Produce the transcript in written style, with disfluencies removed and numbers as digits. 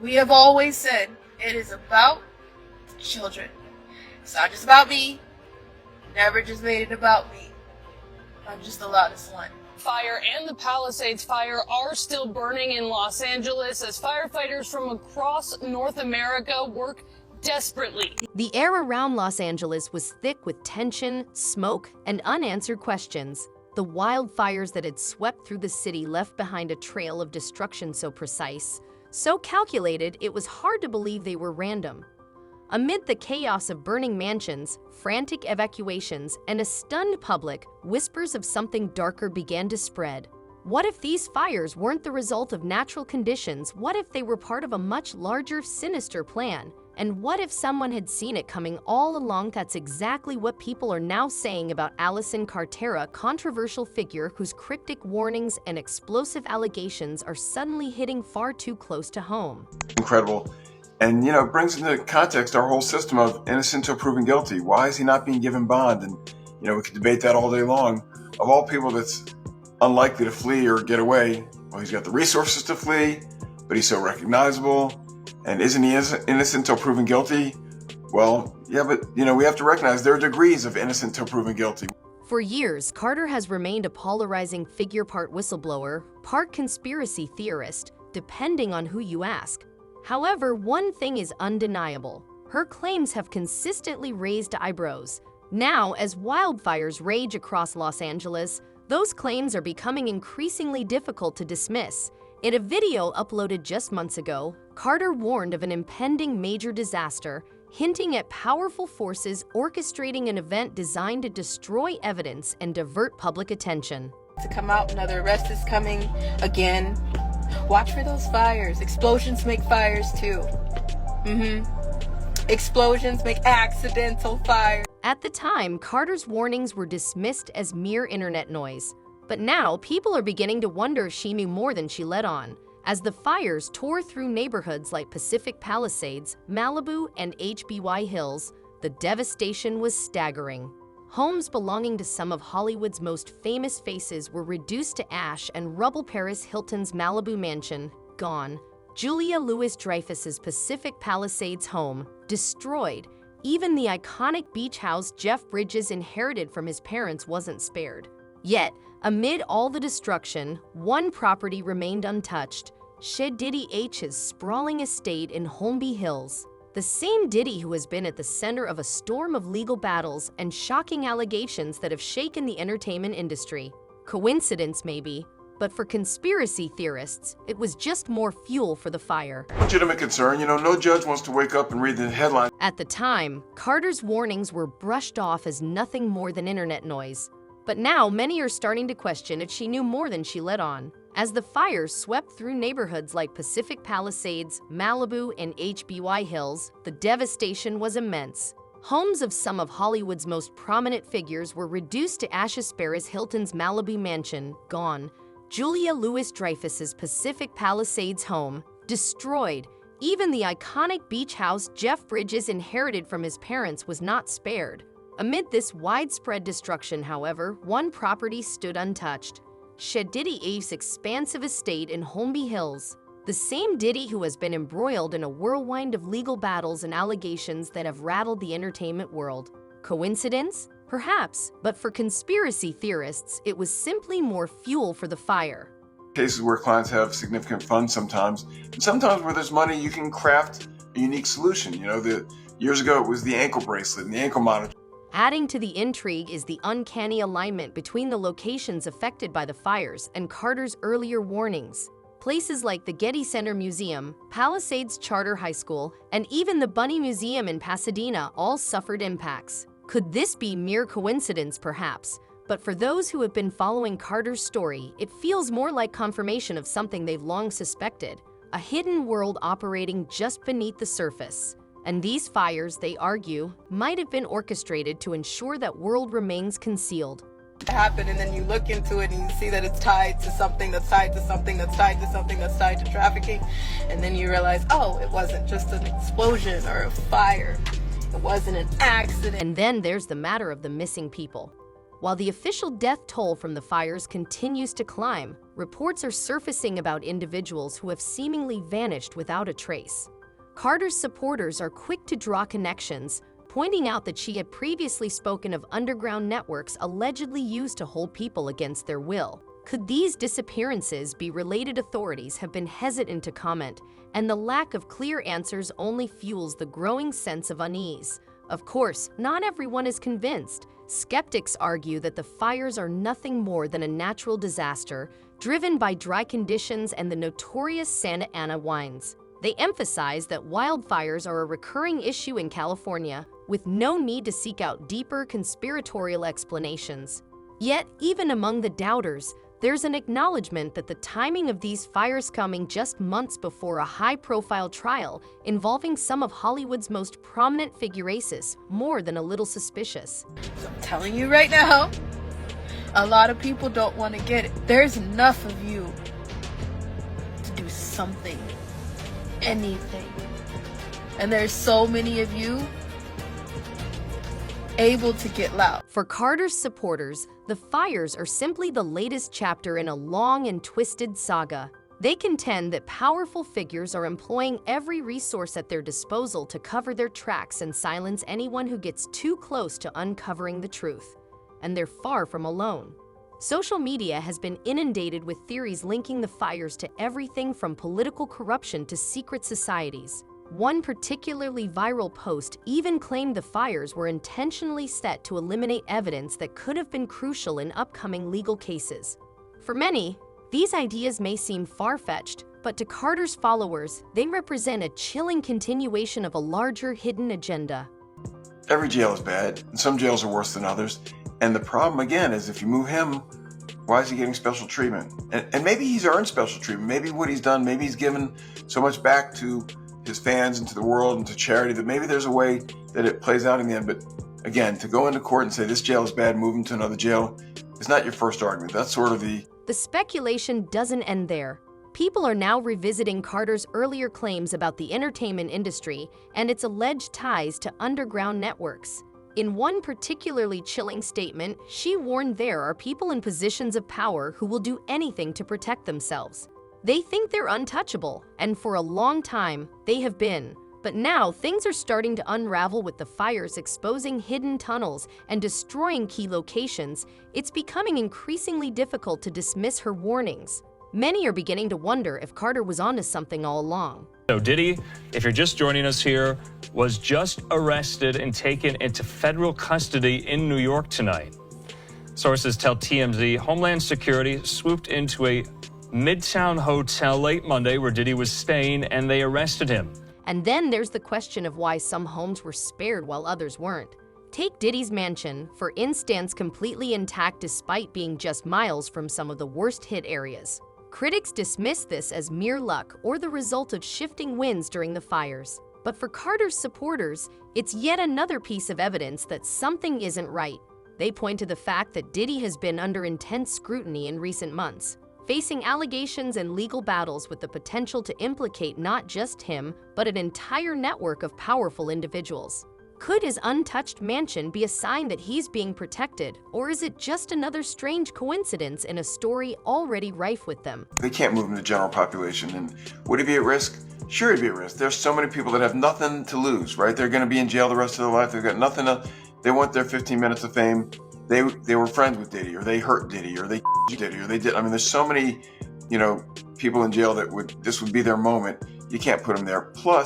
We have always said it is about children. It's not just about me. Never just made it about me. I'm just the loudest one. Fire and the Palisades fire are still burning in Los Angeles as firefighters from across North America work desperately. The air around Los Angeles was thick with tension, smoke, and unanswered questions. The wildfires that had swept through the city left behind a trail of destruction so precise, so calculated it was hard to believe they were random. Amid the chaos of burning mansions, frantic evacuations, and a stunned public, whispers of something darker began to spread. What if these fires weren't the result of natural conditions? What if they were part of a much larger, sinister plan? And what if someone had seen it coming all along? That's exactly what people are now saying about Alison Carter, a controversial figure whose cryptic warnings and explosive allegations are suddenly hitting far too close to home. Incredible. And, it brings into context our whole system of innocent until proven guilty. Why is he not being given bond? And, we could debate that all day long. Of all people that's unlikely to flee or get away, well, he's got the resources to flee, but he's so recognizable. And isn't he innocent until proven guilty? Well, yeah, but, we have to recognize there are degrees of innocent until proven guilty. For years, Carter has remained a polarizing figure, part whistleblower, part conspiracy theorist, depending on who you ask. However, one thing is undeniable. Her claims have consistently raised eyebrows. Now, as wildfires rage across Los Angeles, those claims are becoming increasingly difficult to dismiss. In a video uploaded just months ago, Carter warned of an impending major disaster, hinting at powerful forces orchestrating an event designed to destroy evidence and divert public attention. To come out, another arrest is coming again. Watch for those fires. Explosions make fires too. Explosions make accidental fires. At the time, Carter's warnings were dismissed as mere internet noise. But now, people are beginning to wonder if she knew more than she let on. As the fires tore through neighborhoods like Pacific Palisades, Malibu, and HBY Hills, the devastation was staggering. Homes belonging to some of Hollywood's most famous faces were reduced to ash and rubble. Paris Hilton's Malibu mansion, gone. Julia Louis-Dreyfus's Pacific Palisades home, destroyed. Even the iconic beach house Jeff Bridges inherited from his parents wasn't spared. Yet, amid all the destruction, one property remained untouched: Diddy H's sprawling estate in Holmby Hills. The same Diddy who has been at the center of a storm of legal battles and shocking allegations that have shaken the entertainment industry. Coincidence, maybe, but for conspiracy theorists, it was just more fuel for the fire. Legitimate concern, no judge wants to wake up and read the headline. At the time, Carter's warnings were brushed off as nothing more than internet noise. But now, many are starting to question if she knew more than she let on. As the fires swept through neighborhoods like Pacific Palisades, Malibu, and HBY Hills, the devastation was immense. Homes of some of Hollywood's most prominent figures were reduced to ashes. Paris Hilton's Malibu mansion, gone. Julia Louis-Dreyfus's Pacific Palisades home, destroyed. Even the iconic beach house Jeff Bridges inherited from his parents was not spared. Amid this widespread destruction, however, one property stood untouched: Diddy H's expansive estate in Holmby Hills. The same Diddy who has been embroiled in a whirlwind of legal battles and allegations that have rattled the entertainment world. Coincidence? Perhaps, but for conspiracy theorists, it was simply more fuel for the fire. Cases where clients have significant funds sometimes, and sometimes where there's money, you can craft a unique solution. Years ago it was the ankle bracelet and the ankle monitor. Adding to the intrigue is the uncanny alignment between the locations affected by the fires and Carter's earlier warnings. Places like the Getty Center Museum, Palisades Charter High School, and even the Bunny Museum in Pasadena all suffered impacts. Could this be mere coincidence? Perhaps. But for those who have been following Carter's story, it feels more like confirmation of something they've long suspected: a hidden world operating just beneath the surface. And these fires, they argue, might have been orchestrated to ensure that world remains concealed. Happen, and then you look into it and you see that it's tied to something that's tied to something that's tied to something that's tied to trafficking, and then you realize, oh, it wasn't just an explosion or a fire. It wasn't an accident. And then there's the matter of the missing people. While the official death toll from the fires continues to climb, reports are surfacing about individuals who have seemingly vanished without a trace. Carter's supporters are quick to draw connections, pointing out that she had previously spoken of underground networks allegedly used to hold people against their will. Could these disappearances be related? Authorities have been hesitant to comment, and the lack of clear answers only fuels the growing sense of unease. Of course, not everyone is convinced. Skeptics argue that the fires are nothing more than a natural disaster, driven by dry conditions and the notorious Santa Ana winds. They emphasize that wildfires are a recurring issue in California, with no need to seek out deeper conspiratorial explanations. Yet, even among the doubters, there's an acknowledgement that the timing of these fires coming just months before a high-profile trial involving some of Hollywood's most prominent figurees is more than a little suspicious. So I'm telling you right now, a lot of people don't want to get it. There's enough of you to do something, anything. And there's so many of you able to get loud. For Carter's supporters, the fires are simply the latest chapter in a long and twisted saga. They contend that powerful figures are employing every resource at their disposal to cover their tracks and silence anyone who gets too close to uncovering the truth. And they're far from alone. Social media has been inundated with theories linking the fires to everything from political corruption to secret societies. One particularly viral post even claimed the fires were intentionally set to eliminate evidence that could have been crucial in upcoming legal cases. For many, these ideas may seem far-fetched, but to Carter's followers, they represent a chilling continuation of a larger hidden agenda. Every jail is bad, and some jails are worse than others. And the problem, again, is if you move him, why is he getting special treatment? And maybe he's earned special treatment. Maybe what he's done, maybe he's given so much back to his fans and to the world and to charity that maybe there's a way that it plays out in the end. But again, to go into court and say this jail is bad, move him to another jail, is not your first argument. That's sort of the speculation doesn't end there. People are now revisiting Carter's earlier claims about the entertainment industry and its alleged ties to underground networks. In one particularly chilling statement, she warned there are people in positions of power who will do anything to protect themselves. They think they're untouchable, and for a long time, they have been. But now, things are starting to unravel with the fires exposing hidden tunnels and destroying key locations. It's becoming increasingly difficult to dismiss her warnings. Many are beginning to wonder if Carter was onto something all along. So Diddy, if you're just joining us here, was just arrested and taken into federal custody in New York tonight. Sources tell TMZ Homeland Security swooped into a Midtown hotel late Monday where Diddy was staying, and they arrested him. And then there's the question of why some homes were spared while others weren't. Take Diddy's mansion, for instance, completely intact despite being just miles from some of the worst hit areas. Critics dismiss this as mere luck or the result of shifting winds during the fires. But for Carter's supporters, it's yet another piece of evidence that something isn't right. They point to the fact that Diddy has been under intense scrutiny in recent months, facing allegations and legal battles with the potential to implicate not just him, but an entire network of powerful individuals. Could his untouched mansion be a sign that he's being protected, or is it just another strange coincidence in a story already rife with them? They can't move in the general population. And would he be at risk? Sure, he'd be at risk. There's so many people that have nothing to lose, right? They're going to be in jail the rest of their life. They've got nothing to, they want their 15 minutes of fame. They were friends with Diddy, or they hurt Diddy, or they Diddy, or they did. I mean, there's so many, people in jail that this would be their moment. You can't put them there. Plus,